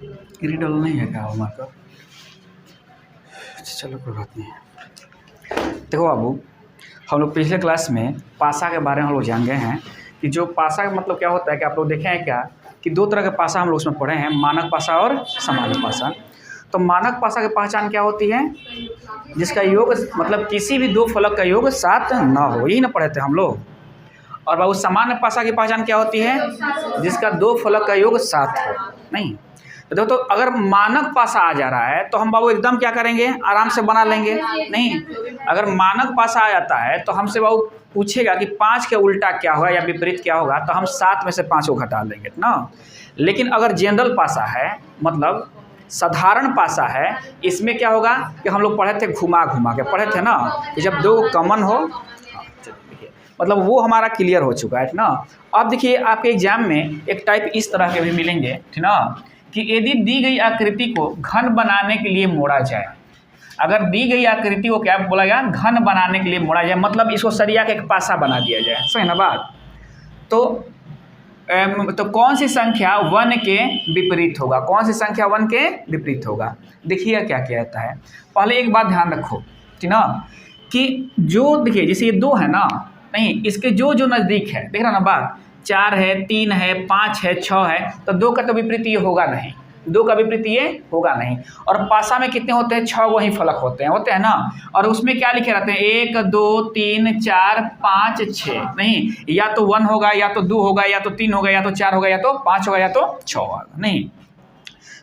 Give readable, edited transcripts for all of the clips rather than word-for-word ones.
इरिडल नहीं है क्या हमारा? चलो कोई बात नहीं। देखो बाबू, हम लोग पिछले क्लास में पासा के बारे में हम लोग जान गए हैं कि जो पासा का मतलब क्या होता है कि आप लोग देखे हैं क्या कि दो तरह के पासा हम लोग उसमें पढ़े हैं, मानक पासा और सामान्य पासा। तो मानक पासा की पहचान क्या होती है? जिसका योग मतलब किसी भी दो फलक का योग 7 ना हो, यही ना पढ़े थे हम लोग। और बाबू सामान्य पासा की पहचान क्या होती है? जिसका दो फलक का योग 7 हो। नहीं तो देखो, तो अगर मानक पासा आ जा रहा है तो हम बाबू एकदम क्या करेंगे, आराम से बना लेंगे। नहीं, अगर मानक पासा आ जाता है तो हमसे बाबू पूछेगा कि 5 के उल्टा क्या होगा या विपरीत क्या होगा, तो हम 7 में से 5 को घटा देंगे ना। लेकिन अगर जनरल पासा है, मतलब साधारण पासा है, इसमें क्या होगा कि हम लोग पढ़े थे घुमा घुमा के पढ़े थे ना, कि जब दो कॉमन हो, मतलब वो हमारा क्लियर हो चुका है ना। अब देखिए आपके एग्जाम में एक टाइप इस तरह के भी मिलेंगे, ठीक ना, कि यदि दी गई आकृति को घन बनाने के लिए मोड़ा जाए। अगर दी गई आकृति को क्या बोला गया, घन बनाने के लिए मोड़ा जाए, मतलब इसको सरिया के एक पासा बना दिया जाए, सही ना बात। तो कौन सी संख्या 1 के विपरीत होगा? कौन सी संख्या 1 के विपरीत होगा? देखिए क्या कहता है। पहले एक बात ध्यान रखो, ठीक ना, कि जो देखिए जैसे ये 2 है ना, नहीं इसके जो जो नज़दीक है, देख रहा ना बात, 4 है, 3 है, 5 है, 6 है, तो 2 का तो विपरीत ये होगा नहीं, 2 का विपरीत ये होगा नहीं। और पासा में कितने होते हैं? 6 वही फलक होते हैं ना। और उसमें क्या लिखे रहते हैं? 1 2 3 4 5 6। नहीं, या तो 1 होगा, या तो 2 होगा, या तो 3 होगा, या तो 4 होगा, या तो 5 होगा, या तो 6 होगा। नहीं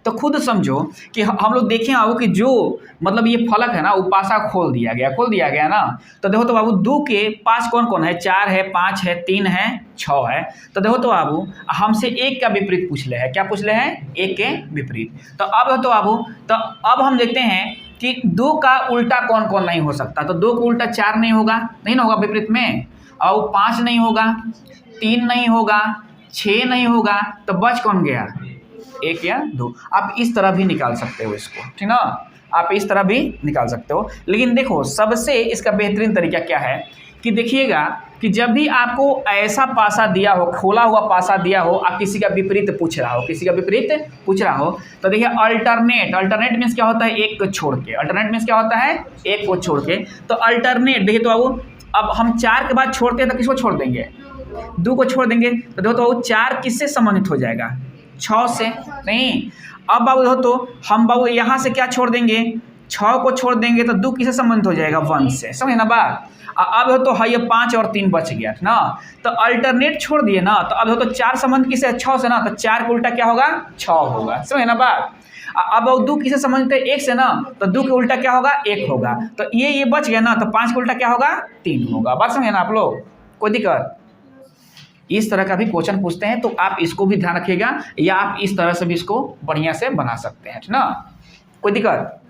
तो खुद समझो कि हम लोग देखें बाबू कि जो मतलब ये फलक है ना, वो पासा खोल दिया गया ना। तो देखो तो बाबू 2 के पास कौन कौन है? 4 है, 5 है, 3 है, 6 है। तो देखो तो बाबू हमसे 1 का विपरीत पूछ ले है। क्या पूछ ले हैं? 1 के विपरीत। तो अब तो बाबू, तो अब हम देखते हैं कि 2 का उल्टा कौन कौन नहीं हो सकता। तो 2 का उल्टा 4 नहीं होगा, नहीं ना होगा विपरीत में, और 5 नहीं होगा, 3 नहीं होगा, 6 नहीं होगा, तो बच कौन गया? 1 या 2। आप इस तरह भी निकाल सकते हो इसको, ठीक ना, आप इस तरह भी निकाल सकते हो। लेकिन देखो सबसे इसका बेहतरीन तरीका क्या है कि देखिएगा कि जब भी आपको ऐसा पासा दिया हो, खोला हुआ पासा दिया हो, आप किसी का विपरीत पूछ रहा हो, तो देखिए अल्टरनेट मीन्स क्या होता है? एक को छोड़ के। अल्टरनेट मीन्स क्या होता है? एक को छोड़ के। तो अल्टरनेट देखिए तो बाबू, अब हम 4 के बाद छोड़ते हैं तो किसको छोड़ देंगे? 2 को छोड़ देंगे। तो देखो तो 4 किससे संबंधित हो जाएगा? 6 से। नहीं, अब बाबू देखो तो हम बाबू यहाँ से क्या छोड़ देंगे? 6 को छोड़ देंगे तो 2 किससे संबंधित हो जाएगा? 1 से। समझे ना बात। अब हो तो है ये 5 और 3 बच गया ना। तो अल्टरनेट छोड़ दिए ना, तो अब हो तो 4 संबंध किसे? 6 से ना। तो 4 का उल्टा क्या होगा? 6 होगा। समझे ना बात। अब 2 किसे संबंधित है? 1 से ना। तो 2 का उल्टा क्या होगा? 1 होगा। तो ये बच गया ना। तो 5 का उल्टा क्या होगा? 3 होगा। बात समझे ना आप लोग? कोई दिक्कत? इस तरह का भी क्वेश्चन पूछते हैं, तो आप इसको भी ध्यान रखिएगा, या आप इस तरह से भी इसको बढ़िया से बना सकते हैं, ठीक ना। कोई दिक्कत?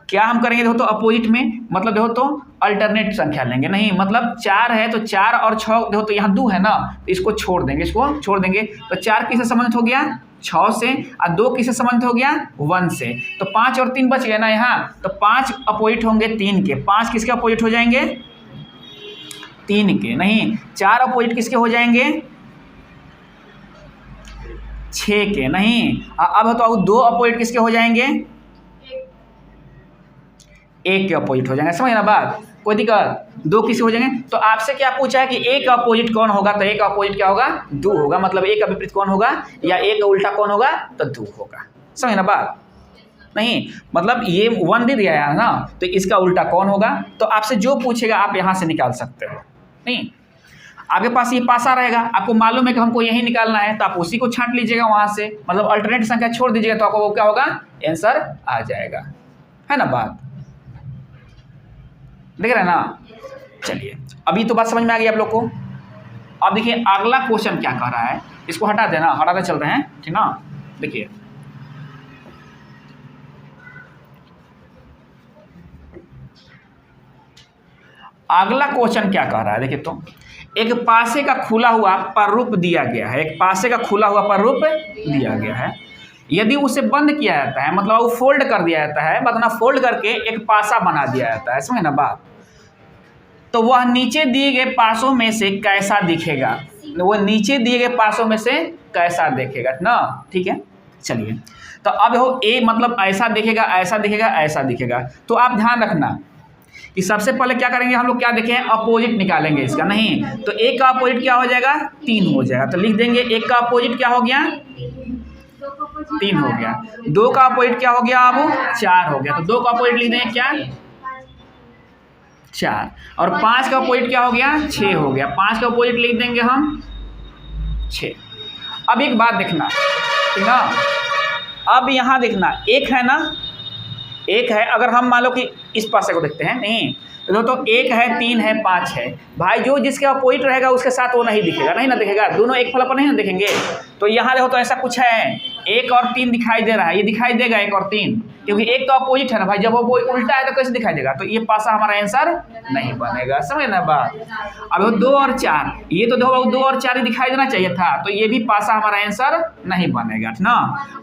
क्या हम करेंगे? देखो तो अपोजिट में, मतलब देखो तो अल्टरनेट संख्या लेंगे। नहीं, मतलब 4 है तो 4 और 6, देखो तो यहाँ 2 है ना, तो इसको छोड़ देंगे। तो 4 किससे संबंधित हो गया? 6 से। और 2 किससे संबंधित हो गया? 1 से। तो 5 और 3 बच गया ना यहाँ। तो 5 अपोजिट होंगे 3 के। 5 किसके अपोजिट हो जाएंगे? 3 के। नहीं, 4 अपोजिट किसके हो जाएंगे? 6 के। नहीं, अब तो 2 अपोजिट किसके हो जाएंगे? 1 के अपोजिट हो जाएंगे। समझ ना बात? कोई दिक्कत? 2 किसके हो जाएंगे? तो आपसे क्या पूछा है कि 1 का अपोजिट कौन होगा? तो 1 का अपोजिट क्या होगा? 2 होगा। मतलब 1 का विपरीत कौन होगा, या 1 का उल्टा कौन होगा? तो 2 होगा। समझ ना बात? नहीं, मतलब ये 1 दे दिया है ना, तो इसका उल्टा कौन होगा? तो आपसे जो पूछेगा आप यहाँ से निकाल सकते हो। नहीं, आपके पास ये पासा रहेगा, आपको मालूम है कि हमको यही निकालना है, तो आप उसी को छांट लीजिएगा वहां से, मतलब अल्टरनेट संख्या छोड़ दीजिएगा, तो आपको वो क्या होगा? आंसर आ जाएगा। है ना बात? देख रहे हैं ना। चलिए, अभी तो बात समझ में आ गई आप लोग को। अब देखिए अगला क्वेश्चन क्या कह रहा है, इसको हटा देना, हटाते चल रहे हैं, ठीक ना। देखिए अगला क्वेश्चन क्या कह रहा है, देखिए तो एक पासे का खुला हुआ प्ररूप दिया गया है। यदि उसे बंद किया जाता है, मतलब वो फोल्ड कर दिया जाता है, मतलब फोल्ड करके एक पासा बना दिया जाता है, समझे ना बात। तो वह नीचे दिए गए पासों में से कैसा दिखेगा? वो नीचे दिए गए पासों में से कैसा दिखेगा ना। ठीक है, चलिए, तो अब हो ए मतलब ऐसा दिखेगा, ऐसा दिखेगा, ऐसा दिखेगा। तो आप ध्यान रखना कि सबसे पहले क्या करेंगे हम लोग, क्या देखें, अपोजिट निकालेंगे इसका। नहीं तो एक का अपोजिट क्या हो जाएगा, 3 हो जाएगा। तो लिख देंगे एक का अपोजिट क्या हो गया, 3 हो गया। 2 का अपोजिट क्या हो गया, अब 4 हो गया। तो 2 का अपोजिट लिख देंगे क्या, 4। और 5 का अपोजिट क्या हो गया, 6 हो गया। 5 का अपोजिट लिख देंगे हम 6। अब एक बात देखना, ठीक ना, अब यहाँ देखना, एक है ना, एक है, अगर हम मान लो कि इस पासे को देखते हैं, नहीं तो 1 है, 3 है, 5 है भाई, जो जिसके अपोजिट रहेगा उसके साथ वो नहीं दिखेगा, नहीं ना दिखेगा, दोनों एक फल पर नहीं ना दिखेंगे। तो यहाँ देखो तो ऐसा कुछ है, 1 और 3 दिखाई दे रहा है, ये दिखाई देगा 1 और 3, क्योंकि 1 तो अपोजिट है ना भाई, जब वो उल्टा है तो कैसे दिखाई देगा, तो ये पासा हमारा आंसर नहीं बनेगा। समझ ना बात। अब 2 और 4, ये तो देखो 2 और 4 ही दिखाई देना चाहिए था, तो ये भी पासा हमारा आंसर नहीं बनेगा ना।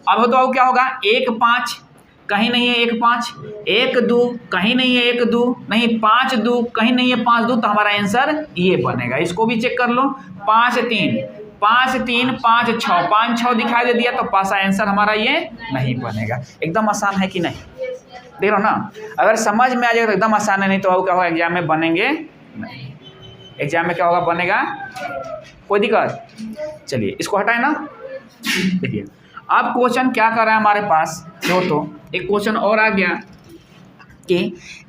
अब तो क्या होगा, 1 5 कहीं नहीं है, 1 5, 1 2 कहीं नहीं है, 1 2 नहीं, 5 2 कहीं नहीं है, 5 2, तो हमारा आंसर ये बनेगा। इसको भी चेक कर लो, 5 3 5 3 5 6, 5 6 दिखाई दे दिया, तो पासा आंसर हमारा ये नहीं बनेगा। एकदम आसान है कि नहीं, देख रहे हो ना। अगर समझ में आ जाएगा तो एकदम आसान है, नहीं तो क्या होगा, एग्जाम में बनेंगे नहीं। एग्जाम में क्या होगा, बनेगा, कोई दिक्कत। चलिए इसको हटाए ना। देखिए अब क्वेश्चन क्या कर रहा है हमारे पास, तो एक क्वेश्चन और आ गया कि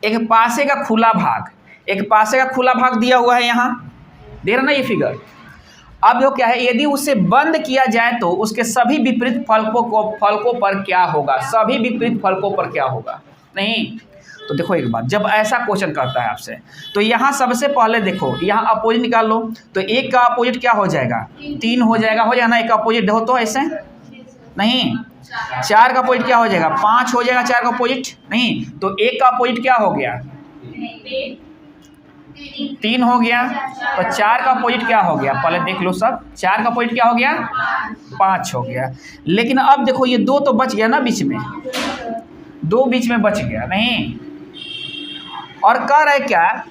एक पासे का खुला भाग, एक पासे का खुला भाग दिया हुआ है, यहाँ देख रहे ना ये फिगर। अब जो क्या है, यदि उसे बंद किया जाए तो उसके सभी विपरीत फलकों पर क्या होगा, सभी विपरीत फलकों पर क्या होगा। नहीं तो देखो एक बात, जब ऐसा क्वेश्चन करता है आपसे, तो यहाँ सबसे पहले देखो, यहाँ अपोजिट निकाल लो, तो 1 का अपोजिट क्या हो जाएगा, 3 हो जाएगा, हो जाएगा ना। 1 का अपोजिट देखो तो ऐसे नहीं, 4 का अपोजिट क्या हो जाएगा, 5 हो जाएगा। 4 का अपोजिट नहीं, तो 1 का अपोजिट क्या हो गया, 3 हो गया। तो 4 का अपोजिट क्या हो गया, पहले देख लो सब, 4 का अपोजिट क्या हो गया, 5 हो गया। लेकिन अब देखो ये 2 तो बच गया ना बीच में, 2 बीच में बच गया नहीं, और कह रहे क्या,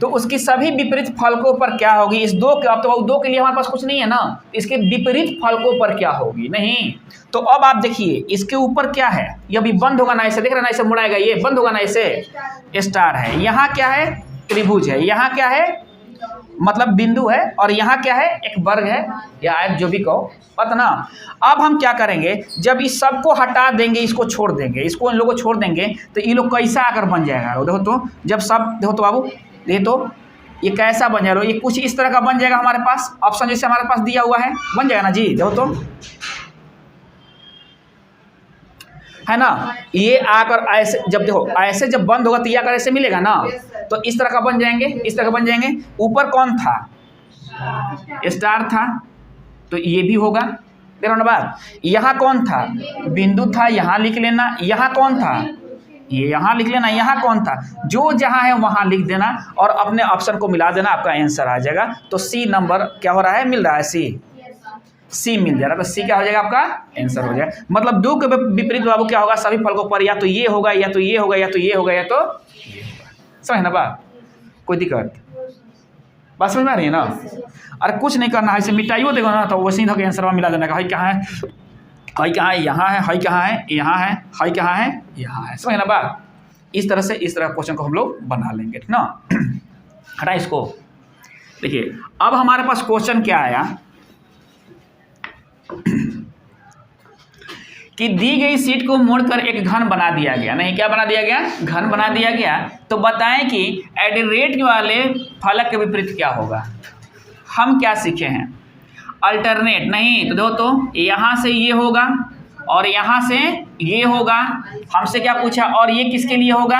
तो उसकी सभी विपरीत फलकों पर क्या होगी, इस 2 के, अब तो 2 के लिए हमारे पास कुछ नहीं है ना, इसके विपरीत फलकों पर क्या होगी। नहीं तो अब आप देखिए इसके ऊपर क्या है, ये अभी बंद होगा ना, ऐसे देख रहे ना, ऐसे मुड़ाएगा, ये बंद होगा ना, ऐसे स्टार है, यहाँ क्या है, त्रिभुज है, यहाँ क्या है, मतलब बिंदु है, और यहाँ क्या है, एक वर्ग है या आयत, जो भी कहो, पता ना। अब हम क्या करेंगे, जब इस सब को हटा देंगे, इसको छोड़ देंगे, इसको इन लोगों को छोड़ देंगे, तो ये लोग कैसा आकर बन जाएगा, देखो तो, जब सब देखो तो बाबू, ये तो ये कैसा बन जाएगा, ये कुछ इस तरह का बन जाएगा हमारे पास, ऑप्शन जैसे हमारे पास दिया हुआ है, बन जाएगा ना जी, देखो तो, है ना। ये आकर ऐसे, जब देखो ऐसे जब बंद होगा तो ये आकर ऐसे मिलेगा ना, तो इस तरह का बन जाएंगे, इस तरह का बन जाएंगे। ऊपर कौन था, स्टार था, तो ये भी होगा, देखो ना बात। यहाँ कौन था, बिंदु था, यहाँ लिख लेना। यहाँ कौन था, ये यहाँ लिख लेना। यहाँ कौन था, जो जहाँ है वहाँ लिख देना और अपने ऑप्शन को मिला देना, आपका आंसर आ जाएगा। तो सी नंबर क्या हो रहा है, मिल रहा है, सी मिल जा रहा है, तो सी क्या हो जाएगा, आपका आंसर हो जाएगा। मतलब 2 के विपरीत बाबू क्या होगा, सभी फलकों पर या तो ये होगा, या तो ये होगा, या तो ये होगा, या तो ये होगा। समझ ना बात, कोई दिक्कत, बात समझ में आ रही है ना। अरे कुछ नहीं करना है, इसे मिटाइयो देखो ना, तो वैसे ही धोके आंसर में मिला देना, हाई कहाँ है, हाई कहाँ है, यहाँ है, हाई कहाँ है, यहाँ है, हाई कहाँ है, यहाँ है। समझ ना बात। इस तरह से, इस तरह क्वेश्चन को हम लोग बना लेंगे, ठीक ना। हटा इसको। देखिए अब हमारे पास क्वेश्चन क्या आया कि दी गई शीट को मोड़कर एक घन बना दिया गया। नहीं, क्या बना दिया गया, घन बना दिया गया। तो बताएं कि एडिरेट वाले फलक के विपरीत क्या होगा। हम क्या सीखे हैं, अल्टरनेट। नहीं तो दो, तो यहाँ से ये होगा और यहाँ से ये होगा। हमसे क्या पूछा, और ये किसके लिए होगा,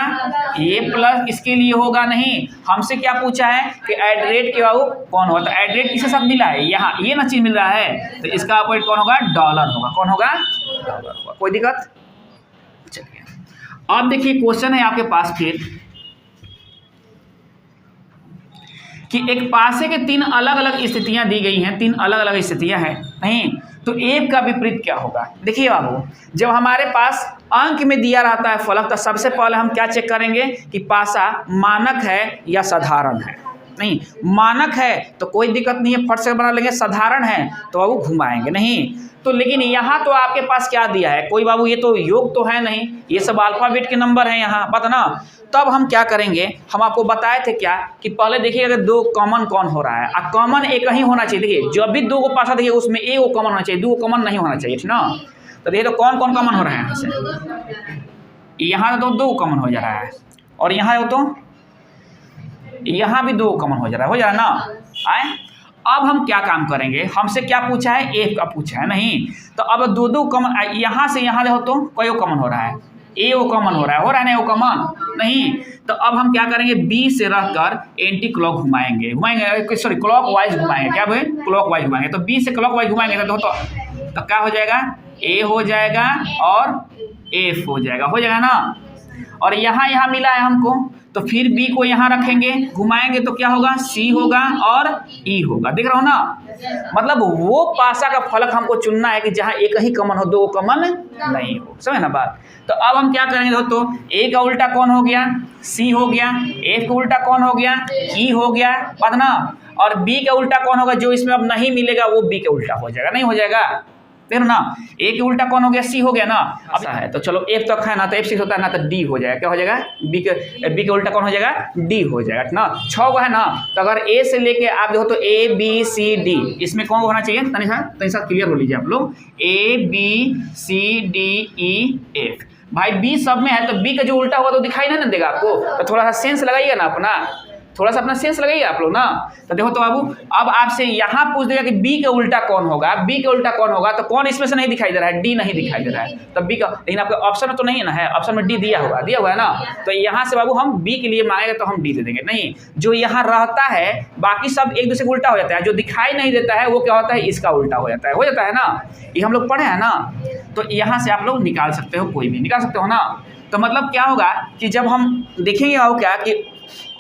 ये प्लस इसके लिए होगा। नहीं, हमसे क्या पूछा है कि एडरेट के बाबू कौन होगा। तो एडरेट किसके साथ मिला है, यहाँ ये ना चीज मिल रहा है, तो इसका अपोजिट कौन होगा, डॉलर होगा। कौन होगा, डॉलर होगा। कोई दिक्कत। चलिए अब देखिए क्वेश्चन है आपके पास फिर कि एक पासे के 3 अलग अलग स्थितियां दी गई हैं, 3 अलग अलग स्थितियां हैं। नहीं तो एक का विपरीत क्या होगा। देखिए बाबू, जब हमारे पास अंक में दिया रहता है फलक, तो सबसे पहले हम क्या चेक करेंगे कि पासा मानक है या साधारण है। नहीं। मानक है तो कोई दिक्कत नहीं है, फट से बना लेंगे। साधारण है तो बाबू घुमाएंगे नहीं। तो लेकिन यहाँ तो आपके पास क्या दिया है, कोई बाबू ये तो योग तो है नहीं, ये सब अल्फाबेट के नंबर हैं यहाँ, बात ना। तब हम क्या करेंगे, हम आपको बताए थे क्या कि पहले देखिए अगर दो कॉमन कौन हो रहा है, और कॉमन एक ही होना चाहिए। देखिए जब भी दो को पासा देखिए उसमें एक को कॉमन होना चाहिए, दो कॉमन नहीं होना चाहिए, ठीक ना। तो देखिए तो कौन कौन कॉमन हो रहा है यहाँ से, यहाँ तो दो कॉमन हो जा रहा है, और यहाँ तो यहाँ भी दो कॉमन हो जा रहा है, ना आए। अब हम क्या काम करेंगे, हमसे क्या पूछा है, ए का पूछा है नहीं। तो अब दो दो कॉमन, यहाँ से यहाँ देखो तो कोई कॉमन हो रहा है, ए वो कॉमन हो रहा है ना, वो कॉमन नहीं। तो अब हम क्या करेंगे, बी से रहकर एंटी क्लॉक घुमाएंगे, सॉरी क्लॉक वाइज घुमाएंगे, क्या भाई क्लॉक वाइज घुमाएंगे। तो बी से क्लॉक वाइज घुमाएंगे तो क्या हो जाएगा, ए हो जाएगा और एफ हो जाएगा ना। और यहाँ मिला है हमको, तो फिर बी को यहाँ रखेंगे, घुमाएंगे तो क्या होगा, सी होगा और ई होगा। देख रहे हो ना, मतलब वो पासा का फलक हमको चुनना है कि जहाँ एक ही कॉमन हो, दो कॉमन नहीं हो, समझ ना बात। तो अब हम क्या करेंगे दोस्तों, ए का उल्टा कौन हो गया, सी हो गया, एफ का उल्टा कौन हो गया, ई हो गया, बात ना। और बी का उल्टा कौन होगा, जो इसमें अब नहीं मिलेगा वो बी का उल्टा हो जाएगा, नहीं हो जाएगा, देख ना। ए के उल्टा कौन हो गया, सी हो गया ना। अब है तो चलो एफ तक है ना, तो एफ सिक्स होता है ना, तो डी हो जाएगा, क्या हो जाएगा, बी के उल्टा कौन हो जाएगा, डी हो जाएगा ना। 6 को है ना, तो अगर ए से लेके आप देखो तो ए बी सी डी, इसमें कौन होना चाहिए, तनी सा क्लियर हो लीजिए आप लोग, A B C D E F. भाई बी सब में है तो बी का जो उल्टा होगा तो दिखाई नहीं ना देगा आपको, तो थोड़ा सा सेंस लगाइएगा ना अपना, थोड़ा सा अपना सेंस लगाइए आप लोग ना। तो देखो तो बाबू अब आपसे यहाँ पूछ देगा कि बी का उल्टा कौन होगा, बी का उल्टा कौन होगा, तो कौन इसमें से नहीं दिखाई दे रहा है, डी नहीं दिखाई दे रहा है, तो बी का, लेकिन आपके ऑप्शन में तो नहीं है ना, है ऑप्शन में डी दिया हुआ है ना। तो यहाँ से बाबू हम बी के लिए मांगेंगे तो हम डी दे देंगे, नहीं जो यहाँ रहता है बाकी सब एक दूसरे को उल्टा हो जाता है, जो दिखाई नहीं देता है वो क्या होता है, इसका उल्टा हो जाता है ना, ये हम लोग पढ़े हैं ना। तो यहाँ से आप लोग निकाल सकते हो, कोई भी निकाल सकते हो ना। तो मतलब क्या होगा कि जब हम देखेंगे बाबू क्या कि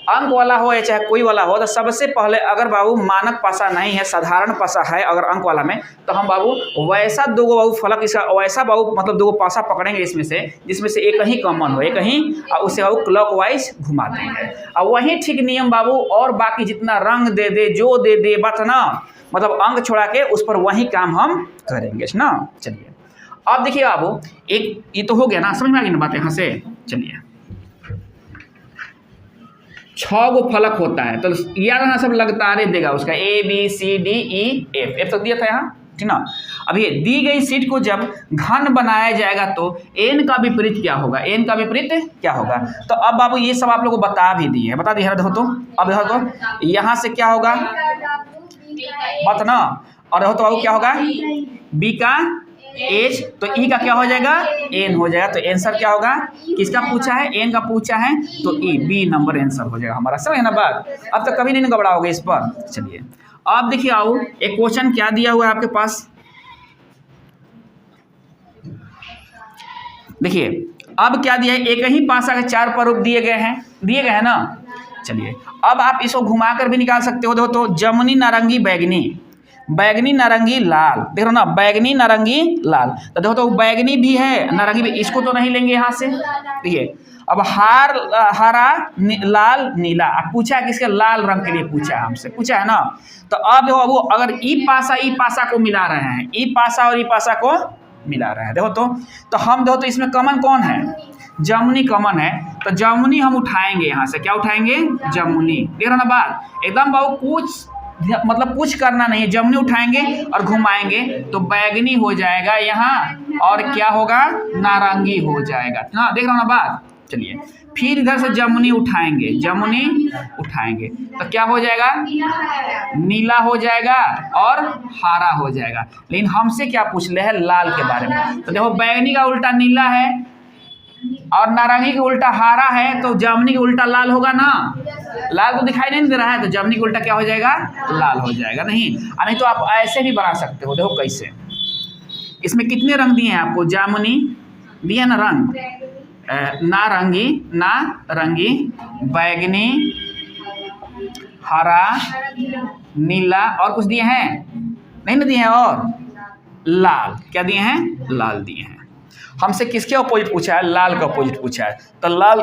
अंक वाला हो या चाहे कोई वाला हो, तो सबसे पहले अगर बाबू मानक पासा नहीं है, साधारण पासा है अगर अंक वाला में, तो हम बाबू वैसा दो बाबू फलक इसका वैसा बाबू मतलब दो पासा पकड़ेंगे इसमें से, जिसमें से एक ही कॉमन हो, एक ही, और उसे बाबू क्लॉक वाइज घुमा देंगे। और वही ठीक नियम बाबू और बाकी जितना रंग दे दे जो दे दे बात ना, मतलब अंक छोड़ा के उस पर वही काम हम करेंगे ना। चलिए अब देखिए बाबू एक ये तो हो गया ना, समझ में आ गई ना बात यहाँ से। चलिए 6 गो फलक होता है, तो याद ना सब लगातार देगा उसका, A B C D E F तक दिया था यहाँ, ठीक ना। अब ये दी गई सीट को जब घन बनाया जाएगा तो एन का विपरीत क्या होगा, एन का विपरीत क्या होगा। तो अब बाबू ये सब आप लोगों को बता भी दिए, बता दिए देखो तो। अब देखो तो यहाँ से क्या होगा बात ना, और देखो तो बाबू क्या होगा, बी का एच, तो ई का क्या हो जाएगा, एन हो जाएगा। तो आंसर क्या होगा, किसका पूछा है, एन का पूछा है, तो ई बी नंबर आंसर हो जाएगा हमारा, समझ ना बात। अब तक कभी नहीं घबराओगे इस पर। चलिए अब देखिए आओ एक क्वेश्चन क्या दिया हुआ है आपके पास, देखिए अब क्या दिया है, एक ही पासा के 4 प्रारूप दिए गए हैं ना। चलिए अब आप इसको घुमाकर भी निकाल सकते हो। देखो तो जमुनी, नारंगी, बैगनी, नारंगी, लाल, देख रहे हो ना, बैगनी, नारंगी, लाल। तो देखो तो बैगनी भी है, नारंगी भी, इसको तो नहीं लेंगे यहाँ से। देखिए अब हरा, लाल, नीला, अब पूछा है किसके, लाल रंग के लिए पूछा है हमसे, पूछा है ना। तो अब देखो वो अगर ई पासा को मिला रहे हैं, ई पासा और ई पासा को मिला रहे हैं, देखो तो हम देखो तो इसमें कॉमन कौन है, जमुनी कॉमन है। तो जमुनी हम उठाएंगे यहाँ से, क्या उठाएंगे, जमुनी, देख रहे हो ना बात एकदम बाबू, कुछ मतलब कुछ करना नहीं है, जमुनी उठाएंगे और घुमाएंगे तो बैगनी हो जाएगा यहाँ, और क्या होगा, नारंगी हो जाएगा ना, देख रहे हो ना बात। चलिए फिर इधर से जमुनी उठाएंगे तो क्या हो जाएगा, नीला हो जाएगा और हरा हो जाएगा। लेकिन हमसे क्या पूछ ले है, लाल के बारे में। तो देखो बैगनी का उल्टा नीला है और नारंगी का उल्टा हरा है, तो जमुनी का उल्टा लाल होगा ना। लाल तो दिखाई नहीं दे रहा है, तो जमुनी का उल्टा क्या हो जाएगा, लाल हो जाएगा। नहीं तो आप ऐसे भी बना सकते हो, देखो कैसे, इसमें कितने रंग दिए हैं आपको, जामुनी दिया ना रंग, नारंगी, बैगनी, हरा, नीला, और कुछ दिए हैं, नहीं ना दिए हैं, और लाल, क्या दिए हैं, लाल दिए हैं। हमसे किसके अपोजिट पूछा है, लाल का अपोजिट पूछा है। तो लाल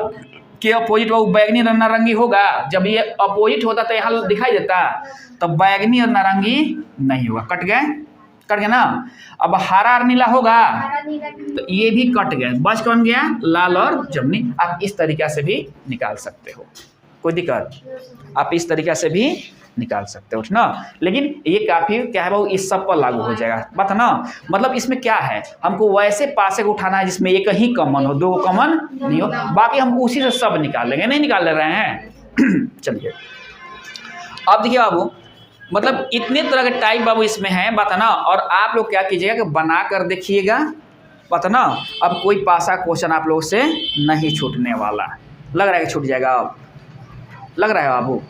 के अपोजिट वो बैगनी और नारंगी होगा। जब ये अपोजिट होता तो यहाँ दिखाई देता, तो बैगनी और नारंगी नहीं होगा, कट गए ना। अब हरा और नीला होगा तो ये भी कट गए, बच कौन गया, लाल और जमुनी। आप इस तरीक़ा से भी निकाल सकते हो, कोई दिक्कत, आप इस तरीक़ा से भी निकाल सकते हो ना। लेकिन ये काफ़ी क्या है वो इस सब पर लागू हो जाएगा, बात ना। मतलब इसमें क्या है, हमको वैसे पासे को उठाना है जिसमें एक ही कॉमन हो, दो कॉमन नहीं हो, बाकी हम उसी से सब निकाल लेंगे, नहीं निकाल ले रहे हैं। चलिए अब देखिए बाबू, मतलब इतने तरह के टाइप बाबू इसमें हैं, बात ना। और आप लोग क्या कीजिएगा कि बना कर देखिएगा, बात ना। अब कोई पासा क्वेश्चन आप लोग से नहीं छूटने वाला, लग रहा है कि छूट जाएगा, अब लग रहा है बाबू।